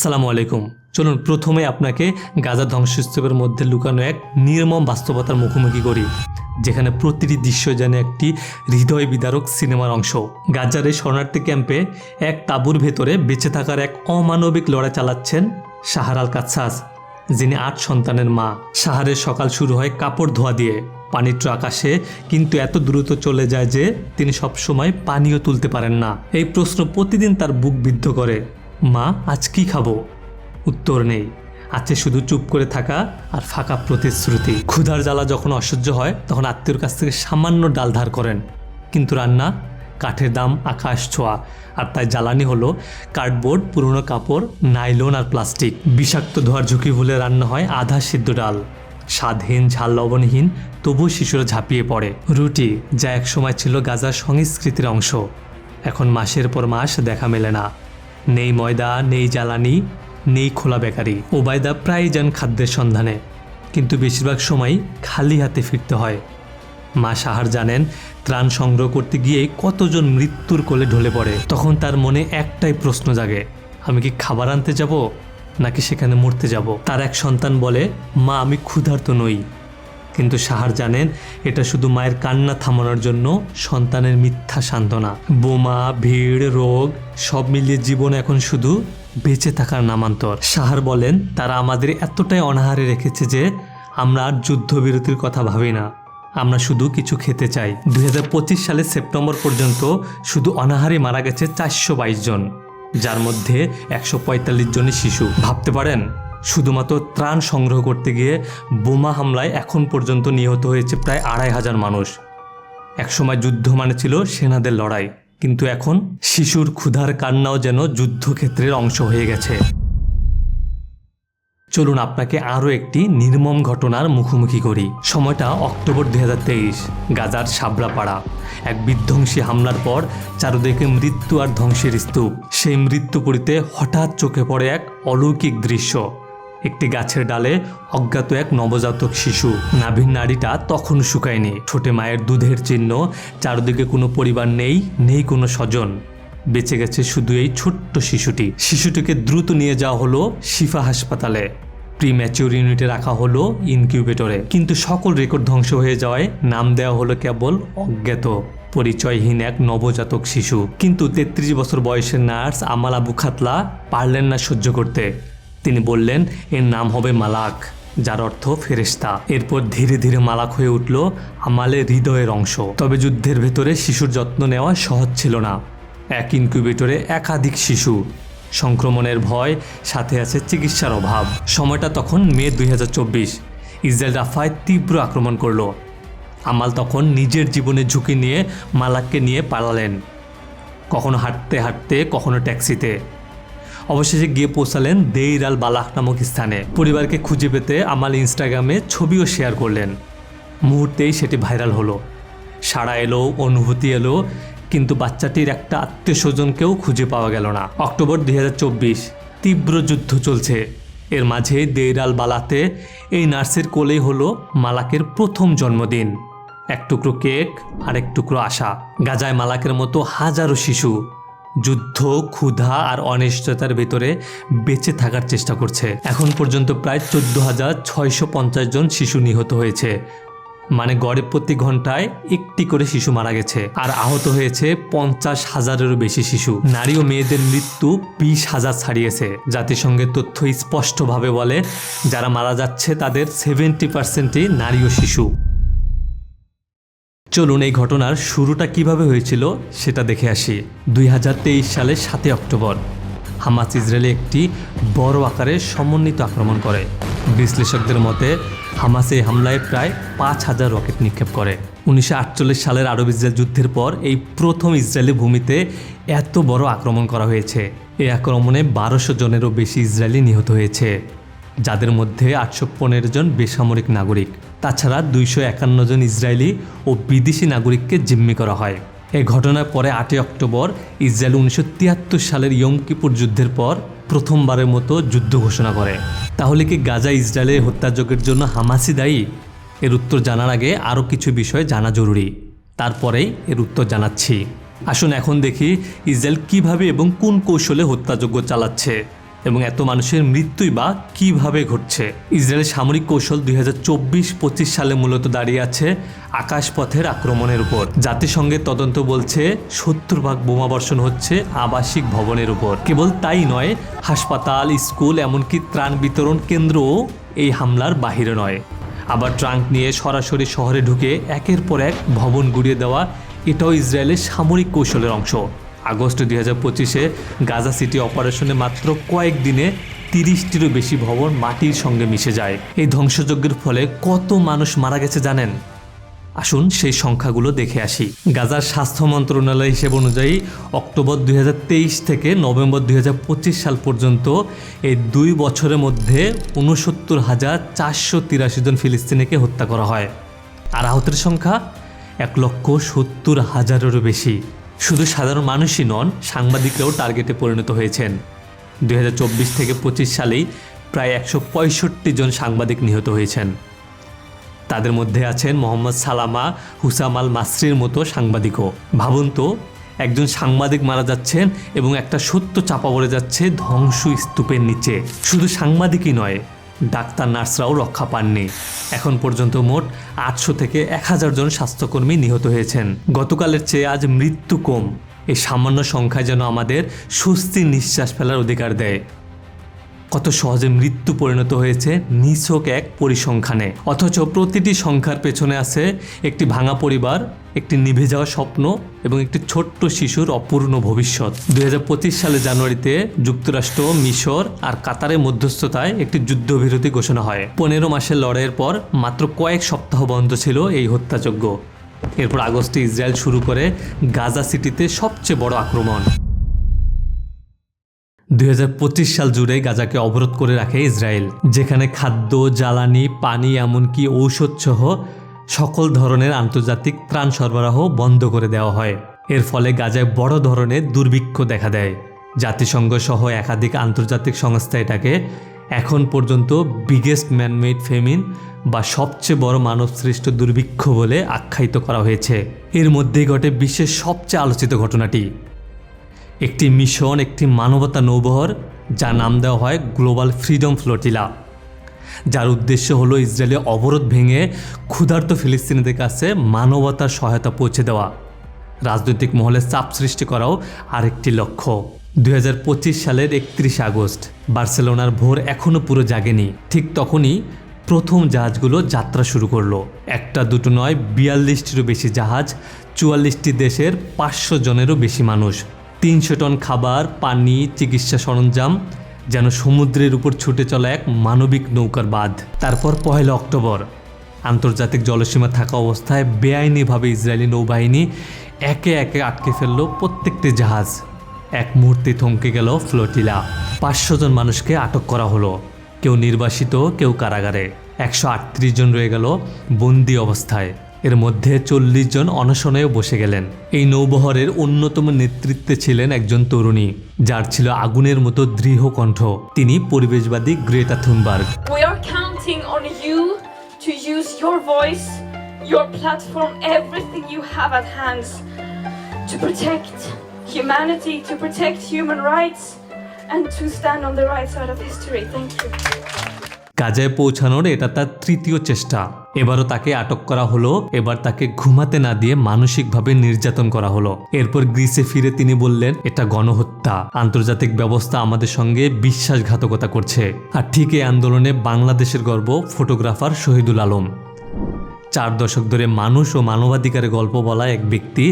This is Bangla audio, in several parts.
আসসালামু আলাইকুম। চলুন প্রথমে আপনাকে গাজা ধ্বংসস্তূপের মধ্যে লুকানো এক নির্মম বাস্তবতার মুখোমুখি করি, যেখানে প্রতিটি দৃশ্য যেন একটি হৃদয় বিদারক সিনেমার অংশ। গাজার এই শরণার্থী ক্যাম্পে এক তাঁবুর ভেতরে বেঁচে থাকার এক অমানবিক লড়াই চালাচ্ছেন সাহার আল কাচ্ছাস, যিনি 8 সন্তানের মা। সাহারের সকাল শুরু হয় কাপড় ধোয়া দিয়ে, পানির ট্রাক আসে কিন্তু এত দ্রুত চলে যায় যে তিনি সবসময় পানিও তুলতে পারেন না। এই প্রশ্ন প্রতিদিন তার বুক বিদ্ধ করে, মা আজ কি খাবো? উত্তর নেই, আছে শুধু চুপ করে থাকা আর ফাঁকা প্রতিশ্রুতি। ক্ষুধার জ্বালা যখন অসহ্য হয় তখন আত্মীয়র কাছ থেকে সামান্য ডাল ধার করেন, কিন্তু রান্না, কাঠের দাম আকাশ ছোঁয়া, আর তাই জ্বালানি হলো কার্ডবোর্ড, পুরনো কাপড়, নাইলন আর প্লাস্টিক। বিষাক্ত ধোয়ার ঝুঁকি ভুলে রান্না হয় আধা সিদ্ধ ডাল, স্বাদহীন, ঝাল লবণহীন, তবুও শিশুরা ঝাঁপিয়ে পড়ে। রুটি, যা একসময় ছিল গাজার সংস্কৃতির অংশ, এখন মাসের পর মাস দেখা মেলে না। নেই ময়দা, নেই জ্বালানি, নেই খোলা বেকারি। ওবায়দা প্রায় যান খাদ্যের সন্ধানে, কিন্তু বেশিরভাগ সময়ই খালি হাতে ফিরতে হয়। মা সাহার জানেন, ত্রাণ সংগ্রহ করতে গিয়ে কতজন মৃত্যুর কোলে ঢলে পড়ে। তখন তার মনে একটাই প্রশ্ন জাগে, আমি কি খাবার আনতে যাব নাকি সেখানে মরতে যাব? তার এক সন্তান বলে, মা আমি ক্ষুধার্ত নই। কিন্তু সাহার জানেন, এটা শুধু মায়ের কান্না থামানোর জন্য সন্তানের মিথ্যা সান্ত্বনা। বোমা, ভিড়, রোগ সব মিলিয়ে জীবন এখন শুধু বেঁচে থাকার নামান্তর। সাহার বলেন, তারা আমাদের এতটাই অনাহারে রেখেছে যে আমরা আর যুদ্ধবিরতির কথা ভাবি না, আমরা শুধু কিছু খেতে চাই। 2025 সালের সেপ্টেম্বর পর্যন্ত শুধু অনাহারে মারা গেছে 422 জন, যার মধ্যে 145 জনই শিশু। ভাবতে পারেন, শুধুমাত্র ত্রাণ সংগ্রহ করতে গিয়ে বোমা হামলায় এখন পর্যন্ত নিহত হয়েছে প্রায় 2500 মানুষ। একসময় যুদ্ধ মানে ছিল সেনাদের লড়াই, কিন্তু এখন শিশুর ক্ষুধার কান্নাও যেন যুদ্ধক্ষেত্রের অংশ হয়ে গেছে। চলুন আপনাকে আরও একটি নির্মম ঘটনার মুখোমুখি করি। সময়টা অক্টোবর 2023, গাজার সাবরাপাড়া। এক বিধ্বংসী হামলার পর চারদিকে মৃত্যু আর ধ্বংসের স্তূপ। সেই মৃত্যুপুরীতে হঠাৎ চোখে পড়ে এক অলৌকিক দৃশ্য। একটি গাছের ডালে অজ্ঞাত এক নবজাতক শিশু। নাভির নাড়িটা তখন শুকায়নি, ঠোঁটে মায়ের দুধের চিহ্ন, চারদিকে কোনো পরিবার নেই, নেই কোনো স্বজন। বেঁচে গেছে শুধু এই ছোট্ট শিশুটি। শিশুটিকে দ্রুত নিয়ে যাওয়া হলো শিফা হাসপাতালে, প্রিম্যাচিউর ইউনিটে রাখা হলো ইনকিউবেটরে। কিন্তু সকল রেকর্ড ধ্বংস হয়ে যাওয়ায় নাম দেওয়া হলো কেবল অজ্ঞাত, পরিচয়হীন এক নবজাতক শিশু। কিন্তু 33 বছর বয়সের নার্স আমাল আবু খাতলা পারলেন না সহ্য করতে। তিনি বললেন, এর নাম হবে মালাক, যার অর্থ ফেরেশতা। এরপর ধীরে ধীরে মালাক হয়ে উঠল আমালের হৃদয়ের অংশ। তবে যুদ্ধের ভেতরে শিশুর যত্ন নেওয়া সহজ ছিল না। এক ইনকিউবেটরে একাধিক শিশু, সংক্রমণের ভয়, সাথে আছে চিকিৎসার অভাব। সময়টা তখন মে 2024। ইসরায়েল রাফায় তীব্র আক্রমণ করল। আমাল তখন নিজের জীবনের ঝুঁকি নিয়ে মালাককে নিয়ে পালালেন, কখনো হাঁটতে হাঁটতে, কখনো ট্যাক্সিতে। অবশেষে গিয়ে পৌঁছালেন দেইর আল বালাহ নামক স্থানে। পরিবারকে খুঁজে পেতে আমাল ইনস্টাগ্রামে ছবিও শেয়ার করলেন। মুহূর্তেই সেটি ভাইরাল হলো, সাড়া এলো, অনুভূতি এলো, কিন্তু বাচ্চাটির একটা আত্মীয় স্বজনকেও খুঁজে পাওয়া গেল না। অক্টোবর 2024, তীব্র যুদ্ধ চলছে। এর মাঝে দেইর আল বালাতে এই নার্সের কোলেই হলো মালাকের প্রথম জন্মদিন। এক টুকরো কেক আর এক টুকরো আশা। গাজায় মালাকের মতো হাজারো শিশু যুদ্ধ, ক্ষুধা আর অনিশ্চয়তার ভেতরে বেঁচে থাকার চেষ্টা করছে। এখন পর্যন্ত প্রায় 14,650 জন শিশু নিহত হয়েছে, মানে গড়ে প্রতি ঘন্টায় একটি করে শিশু মারা গেছে। আর আহত হয়েছে 50,000-এরও বেশি শিশু। নারী ও মেয়েদের মৃত্যু 20,000 ছাড়িয়েছে। জাতিসংঘের তথ্য স্পষ্টভাবে বলে, যারা মারা যাচ্ছে তাদের 70%ই নারী ও শিশু। চলুন এই ঘটনার শুরুটা কিভাবে হয়েছিল সেটা দেখে আসি। 2023 সালের 7 অক্টোবর হামাস ইসরায়েলে একটি বড় আকারের সমন্বিত আক্রমণ করে। বিশ্লেষকদের মতে হামাস এই হামলায় প্রায় 5,000 রকেট নিক্ষেপ করে। 1948 সালের আরব ইসরায়েল যুদ্ধের পর এই প্রথম ইসরায়েলি ভূমিতে এত বড় আক্রমণ করা হয়েছে। এই আক্রমণে 1200 জনেরও বেশি ইসরায়েলি নিহত হয়েছে, যাদের মধ্যে 815 জন বেসামরিক নাগরিক। তাছাড়া 251 জন ইসরায়েলি ও বিদেশি নাগরিককে জিম্মি করা হয়। এই ঘটনার পরে 8 অক্টোবর ইসরায়েল 1973 সালের ইয়ম কিপুর যুদ্ধের পর প্রথমবারের মতো যুদ্ধ ঘোষণা করে। তাহলে কি গাজা ইসরায়েলের হত্যাযজ্ঞের জন্য হামাসই দায়ী? এর উত্তর জানার আগে আরও কিছু বিষয় জানা জরুরি, তারপরেই এর উত্তর জানাচ্ছি। আসুন এখন দেখি ইসরায়েল কিভাবে এবং কোন কৌশলে হত্যাযজ্ঞ চালাচ্ছে। এবং এত মানুষের মৃত্যুই বা কিভাবে ঘটছে? ইসরায়েলের সামরিক কৌশল 2024-25 সালে মূলত দাঁড়িয়ে আছে আকাশপথের আক্রমণের উপর। জাতিসংঘের তদন্ত বলছে 70% বোমাবর্ষণ হচ্ছে আবাসিক ভবনের উপর। কেবল তাই নয়, হাসপাতাল, স্কুল, এমনকি ত্রাণ বিতরণ কেন্দ্রও এই হামলার বাহিরে নয়। আবার ট্রাঙ্ক নিয়ে সরাসরি শহরে ঢুকে একের পর এক ভবন গুড়িয়ে দেওয়া, এটাও ইসরায়েলের সামরিক কৌশলের অংশ। আগস্ট 2025-এ গাজা সিটি অপারেশনে মাত্র কয়েকদিনে 30টিরও বেশি ভবন মাটির সঙ্গে মিশে যায়। এই ধ্বংসযজ্ঞের ফলে কত মানুষ মারা গেছে জানেন? আসুন সেই সংখ্যাগুলো দেখে আসি। গাজার স্বাস্থ্য মন্ত্রণালয় হিসেব অনুযায়ী অক্টোবর 2023 থেকে নভেম্বর 2025 সাল পর্যন্ত এই 2 বছরের মধ্যে 69,483 জন ফিলিস্তিনিকে হত্যা করা হয়। আর আহতের সংখ্যা 1,70,000-এরও বেশি। শুধু সাধারণ মানুষই নন, সাংবাদিকরাও টার্গেটে পরিণত হয়েছেন। 2024 থেকে 25 সালেই প্রায় 165 জন সাংবাদিক নিহত হয়েছেন। তাদের মধ্যে আছেন মোহাম্মদ সালামা, হুসাম আল মাসরির মতো সাংবাদিকও। ভাবুন তো, একজন সাংবাদিক মারা যাচ্ছেন এবং একটা সত্য চাপা পড়ে যাচ্ছে ধ্বংস স্তূপের নিচে। শুধু সাংবাদিকই নয়, ডাক্তার, নার্সরাও রক্ষা পাননি। এখন পর্যন্ত মোট 800 থেকে 1000 জন স্বাস্থ্যকর্মী নিহত হয়েছেন। গতকালের চেয়ে আজ মৃত্যু কম। এই সামান্য সংখ্যায় যেন আমাদের স্বস্তির নিঃশ্বাস ফেলার অধিকার দেয়। কত সহজে মৃত্যু পরিণত হয়েছে নিছক এক পরিসংখ্যানে, অথচ প্রতিটি সংখ্যার পেছনে আছে একটি ভাঙা পরিবার, একটি নিভে যাওয়া স্বপ্ন এবং একটি ছোট্ট শিশুর অপূর্ণ ভবিষ্যৎ। 2025 সালে জানুয়ারিতে যুক্তরাষ্ট্র, মিশর আর কাতারের মধ্যস্থতায় একটি যুদ্ধবিরতি ঘোষণা হয়। 15 মাসের লড়াইয়ের পর মাত্র কয়েক সপ্তাহ বন্ধ ছিল এই হত্যাযজ্ঞ। এরপর আগস্টে ইসরায়েল শুরু করে গাজা সিটিতে সবচেয়ে বড় আক্রমণ। 2025 সাল জুড়ে গাজাকে অবরোধ করে রাখে ইসরায়েল, যেখানে খাদ্য, জ্বালানি, পানি, এমনকি ঔষধ সহ সকল ধরনের আন্তর্জাতিক ত্রাণ সরবরাহ বন্ধ করে দেওয়া হয়। এর ফলে গাজায় বড় ধরনের দুর্ভিক্ষ দেখা দেয়। জাতিসংঘ সহ একাধিক আন্তর্জাতিক সংস্থা এটাকে এখন পর্যন্ত বিগেস্ট ম্যানমেড ফেমিন বা সবচেয়ে বড় মানবসৃষ্ট দুর্ভিক্ষ বলে আখ্যায়িত করা হয়েছে। এর মধ্যেই ঘটে বিশ্বের সবচেয়ে আলোচিত ঘটনাটি, একটি মিশন, একটি মানবতা নৌবহর, যার নাম দেওয়া হয় গ্লোবাল ফ্রিডম ফ্লোটিলা, যার উদ্দেশ্য হলো ইসরায়েলের অবরোধ ভেঙে ক্ষুধার্ত ফিলিস্তিনিদের কাছে মানবতার সহায়তা পৌঁছে দেওয়া। রাজনৈতিক মহলে চাপ সৃষ্টি করাও আরেকটি লক্ষ্য। 2025 সালের 31 আগস্ট বার্সেলোনার ভোর এখনও পুরো জাগেনি। ঠিক তখনই প্রথম জাহাজগুলো যাত্রা শুরু করলো। একটা দুটো নয়, 42টিরও বেশি জাহাজ, 44টি দেশের 500 জনেরও বেশি মানুষ, 300 টন খাবার, পানি, চিকিৎসা সরঞ্জাম, যেন সমুদ্রের উপর ছুটে চলা এক মানবিক নৌকার বাঁধ। তারপর 1 অক্টোবর আন্তর্জাতিক জলসীমা থাকা অবস্থায় বেআইনিভাবে ইসরায়েলি নৌবাহিনী একে একে আটকে ফেলল প্রত্যেকটি জাহাজ। এক মুহূর্তে থমকে গেল ফ্লোটিলা। 500 জন মানুষকে আটক করা হলো, কেউ নির্বাসিত, কেউ কারাগারে। 138 জন রয়ে গেল বন্দি অবস্থায়। এর মধ্যে 40 জন অনশনেও বসে গেলেন। এই নৌবহরের অন্যতম নেতৃত্বে ছিলেন একজন তরুণী, যার ছিল আগুনের মতো দৃঢ় কণ্ঠ। তিনি পরিবেশবাদী Greta Thunberg. We are counting on you to use your voice, your platform, everything you have at hands to protect humanity, to protect human rights and to stand on the right side of history. Thank you. গাজায় পৌঁছানোর এটা তার তৃতীয় চেষ্টা। এবারও তাকে আটক করা হলো। এবার তাকে ঘুমাতে না দিয়ে মানসিকভাবে নির্যাতন করা হলো। এরপর গ্রিসে ফিরে তিনি বললেন, এটা গণহত্যা, আন্তর্জাতিক ব্যবস্থা আমাদের সঙ্গে বিশ্বাসঘাতকতা করছে। আর ঠিক এই আন্দোলনে বাংলাদেশের গর্ব ফটোগ্রাফার শহীদুল আলম, 4 দশক ধরে মানুষ ও মানবাধিকারের গল্প বলা এক ব্যক্তি,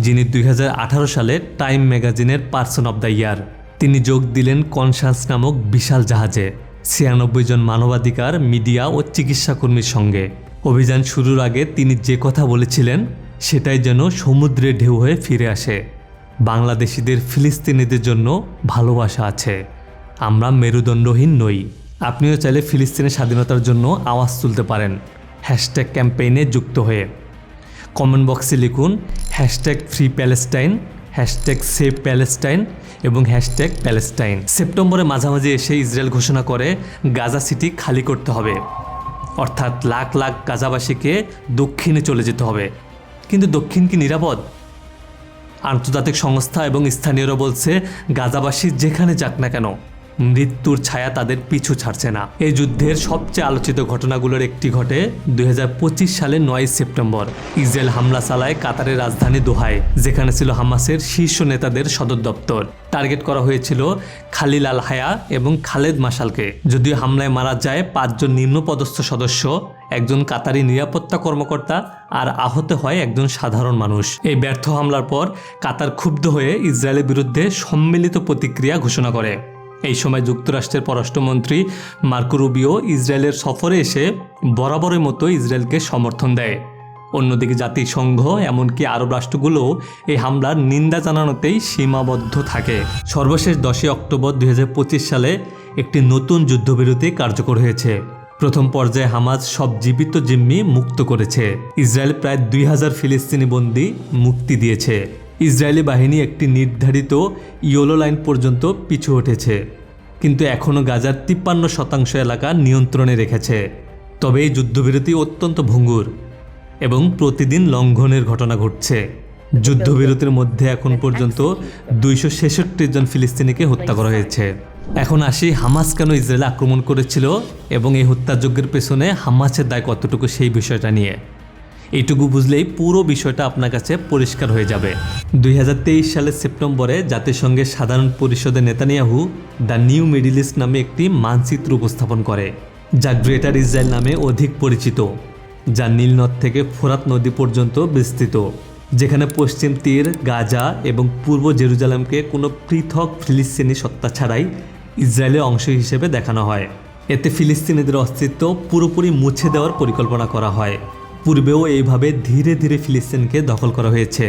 যিনি 2018 সালে টাইম ম্যাগাজিনের পার্সন অব দ্য ইয়ার। তিনি যোগ দিলেন কনসাস নামক বিশাল জাহাজে 96 জন মানবাধিকার, মিডিয়া ও চিকিৎসাকর্মীর সঙ্গে। অভিযান শুরুর আগে তিনি যে কথা বলেছিলেন সেটাই যেন সমুদ্রের ঢেউ হয়ে ফিরে আসে। বাংলাদেশিদের ফিলিস্তিনিদের জন্য ভালোবাসা আছে, আমরা মেরুদণ্ডহীন নই। আপনিও চাইলে ফিলিস্তিনের স্বাধীনতার জন্য আওয়াজ তুলতে পারেন হ্যাশট্যাগ ক্যাম্পেইনে যুক্ত হয়ে। কমেন্ট বক্সে লিখুন #ফ্রি প্যালেস্টাইন, #সেভ প্যালেস্টাইন এবং #প্যালেস্টাইন। সেপ্টেম্বরের মাঝামাঝি এসে ইসরায়েল ঘোষণা করে গাজা সিটি খালি করতে হবে, অর্থাৎ লাখ লাখ গাজাবাসীকে দক্ষিণে চলে যেতে হবে। কিন্তু দক্ষিণ কি নিরাপদ? আন্তর্জাতিক সংস্থা এবং স্থানীয়রা বলছে গাজাবাসী যেখানে যাক না কেন মৃত্যুর ছায়া তাদের পিছু ছাড়ছে না। এই যুদ্ধের সবচেয়ে আলোচিত ঘটনাগুলোর একটি ঘটে 2025 সালের 9 সেপ্টেম্বর। ইসরায়েল হামলা চালায় কাতারের রাজধানী দোহায়, যেখানে ছিল হামাসের শীর্ষ নেতাদের সদর দপ্তর। টার্গেট করা হয়েছিল খালিল আল হায়া এবং খালেদ মাশালকে। যদিও হামলায় মারা যায় 5 জন নিম্নপদস্থ সদস্য, একজন কাতারি নিরাপত্তা কর্মকর্তা, আর আহত হয় একজন সাধারণ মানুষ। এই ব্যর্থ হামলার পর কাতার ক্ষুব্ধ হয়ে ইসরায়েলের বিরুদ্ধে সম্মিলিত প্রতিক্রিয়া ঘোষণা করে। এই সময় যুক্তরাষ্ট্রের পররাষ্ট্রমন্ত্রী মার্কো রুবিও ইসরায়েলের সফরে এসে বরাবরের মতো ইসরায়েলকে সমর্থন দেয়। অন্যদিকে জাতিসংঘ এমনকি আরব রাষ্ট্রগুলোও এই হামলার নিন্দা জানানোতেই সীমাবদ্ধ থাকে। সর্বশেষ 10 অক্টোবর 2025 সালে একটি নতুন যুদ্ধবিরতি কার্যকর হয়েছে। প্রথম পর্যায়ে হামাস সব জীবিত জিম্মি মুক্ত করেছে। ইসরায়েল প্রায় 2000 ফিলিস্তিনি বন্দী মুক্তি দিয়েছে। ইসরায়েলি বাহিনী একটি নির্ধারিত ইয়েলো লাইন পর্যন্ত পিছু হটেছে, কিন্তু এখনও গাজার 53% এলাকা নিয়ন্ত্রণে রেখেছে। তবে এই যুদ্ধবিরতি অত্যন্ত ভঙ্গুর এবং প্রতিদিন লঙ্ঘনের ঘটনা ঘটছে। যুদ্ধবিরতির মধ্যে এখন পর্যন্ত 266 জন ফিলিস্তিনিকে হত্যা করা হয়েছে। এখন আসি হামাস কেন ইসরায়েলে আক্রমণ করেছিল এবং এই হত্যাযজ্ঞের পেছনে হামাসের দায় কতটুকু সেই বিষয়টা নিয়ে। এইটুকু বুঝলেই পুরো বিষয়টা আপনার কাছে পরিষ্কার হয়ে যাবে। 2023 সালের সেপ্টেম্বরে জাতিসংঘের সাধারণ পরিষদের Netanyahu the new middle east নামে একটি মানচিত্র উপস্থাপন করে, যা গ্রেটার ইসরায়েল নামে অধিক পরিচিত, যা নীলনদ থেকে ফোরাত নদী পর্যন্ত বিস্তৃত, যেখানে পশ্চিম তীর, গাজা এবং পূর্ব জেরুজালেমকে কোনো পৃথক ফিলিস্তিনি সত্তা ছাড়াই ইসরায়েলের অংশ হিসেবে দেখানো হয়। এতে ফিলিস্তিনিদের অস্তিত্ব পুরোপুরি মুছে দেওয়ার পরিকল্পনা করা হয়। পূর্বেও এইভাবে ধীরে ধীরে ফিলিস্তিনকে দখল করা হয়েছে,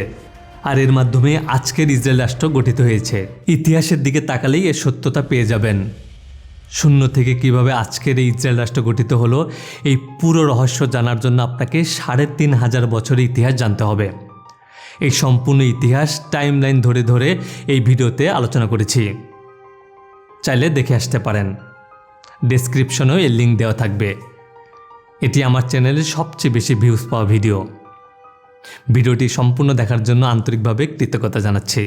আর এর মাধ্যমে আজকের ইসরায়েল রাষ্ট্র গঠিত হয়েছে। ইতিহাসের দিকে তাকালেই এর সত্যতা পেয়ে যাবেন। শূন্য থেকে কিভাবে আজকের এই ইসরায়েল রাষ্ট্র গঠিত হলো, এই পুরো রহস্য জানার জন্য আপনাকে 3500 বছরের ইতিহাস জানতে হবে। এই সম্পূর্ণ ইতিহাস টাইমলাইন ধরে ধরে এই ভিডিওতে আলোচনা করেছি, চাইলে দেখে আসতে পারেন। ডেসক্রিপশনেও এর লিঙ্ক দেওয়া থাকবে। এটি আমার চ্যানেলের সবচেয়ে বেশি ভিউজ পাওয়া ভিডিও। ভিডিওটি সম্পূর্ণ দেখার জন্য আন্তরিকভাবে কৃতজ্ঞতা জানাচ্ছি।